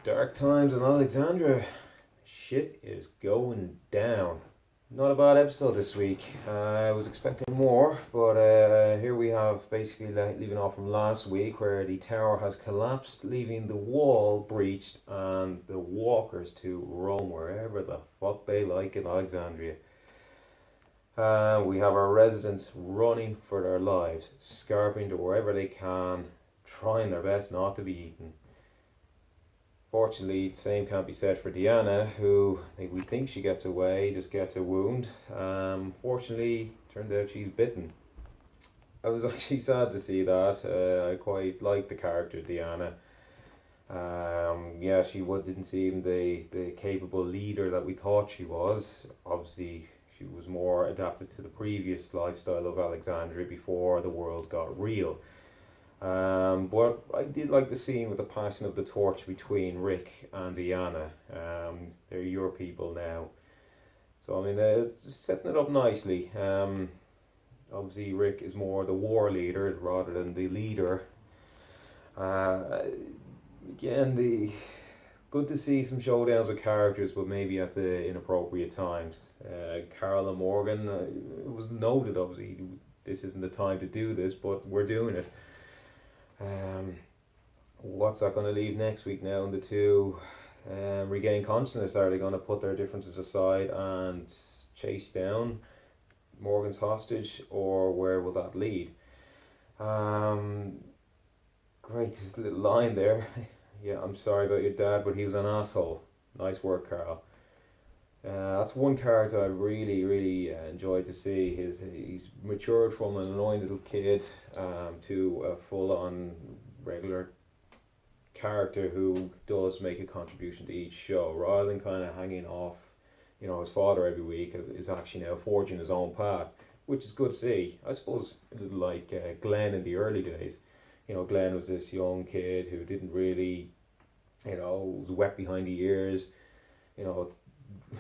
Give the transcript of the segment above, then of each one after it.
Dark times in Alexandria. Shit is going down. Not a bad episode this week. I was expecting more, but here we have basically leaving off from last week where the tower has collapsed, leaving the wall breached and the walkers to roam wherever the fuck they like in Alexandria. We have our residents running for their lives, scarping to wherever they can, trying their best not to be eaten. Fortunately, the same can't be said for Deanna, who we think she gets away, just gets a wound. Fortunately, turns out she's bitten. I was actually sad to see that. I quite liked the character Deanna. Yeah, didn't seem the capable leader that we thought she was. Obviously, she was more adapted to the previous lifestyle of Alexandria before the world got real. But I did like the scene with the passing of the torch between Rick and Deanna. They're your people now. So, I mean, setting it up nicely. Obviously, Rick is more the war leader rather than the leader. Uh, Again, good to see some showdowns with characters, but maybe at the inappropriate times. Carol and Morgan, it was noted, obviously, this isn't the time to do this, but we're doing it. What's that going to leave next week now? And the two regain consciousness. Are they going to put their differences aside and chase down Morgan's hostage, or where will that lead? Great little line there. Yeah, I'm sorry about your dad, but he was an asshole. Nice work, Carl. That's one character I really enjoyed to see. He's matured from an annoying little kid to a full-on regular character who does make a contribution to each show, rather than kind of hanging off, his father every week. Is actually now forging his own path, which is good to see. I suppose a little like Glenn in the early days. Glenn was this young kid who didn't really, was wet behind the ears,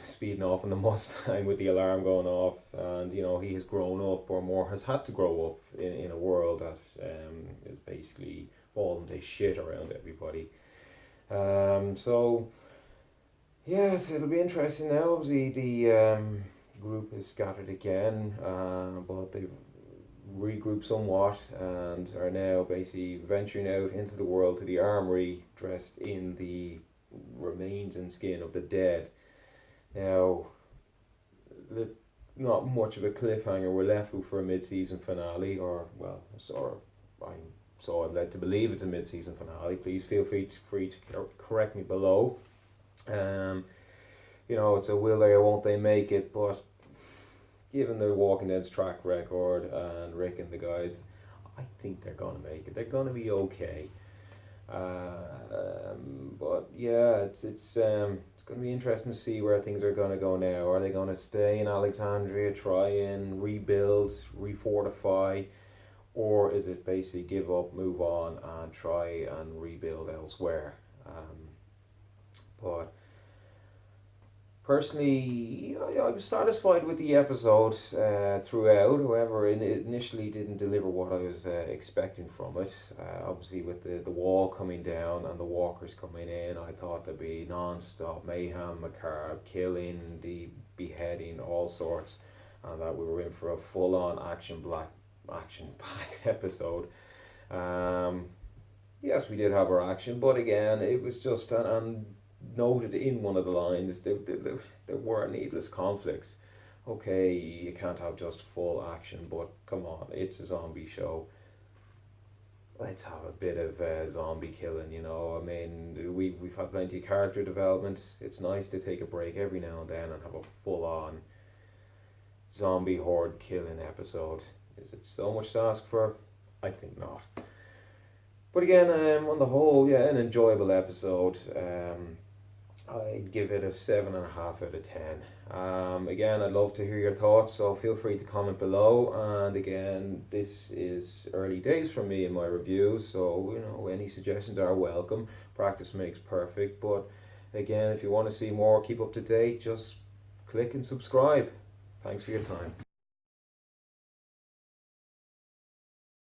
speeding off in the Mustang with the alarm going off, and he has grown up, or more has had to grow up in a world that is basically falling to shit around everybody. So yes, it'll be interesting now. Obviously, the group is scattered again, but they've regrouped somewhat and are now basically venturing out into the world to the armory, dressed in the remains and skin of the dead. Now, not much of a cliffhanger we're left with for a mid-season finale, or well, I'm led to believe it's a mid-season finale. Please feel free to correct me below. It's a will they or won't they make it, but given the Walking Dead's track record and Rick and the guys, I think they're gonna make it. They're gonna be okay. But yeah, it's going to be interesting to see where things are going to go now. Are they going to stay in Alexandria, try and rebuild, refortify, or is it basically give up, move on, and try and rebuild elsewhere? But personally, I was satisfied with the episode throughout. However, it initially didn't deliver what I was expecting from it. Obviously, with the wall coming down and the walkers coming in, I thought there'd be non-stop mayhem, macabre killing, the beheading, all sorts, and that we were in for a full-on action-packed episode. Yes, we did have our action, but again, it was just and noted in one of the lines there were needless conflicts. Okay, you can't have just full action, but come on, it's a zombie show. Let's have a bit of zombie killing, I mean, we've had plenty of character development. It's nice to take a break every now and then and have a full-on zombie horde killing episode. Is it so much to ask for? I think not. But again, on the whole, yeah, an enjoyable episode. I'd give it a 7.5 out of 10. Again, I'd love to hear your thoughts, so feel free to comment below. And again, this is early days for me in my reviews, so any suggestions are welcome. Practice makes perfect. But again, if you want to see more, keep up to date, just click and subscribe. Thanks for your time.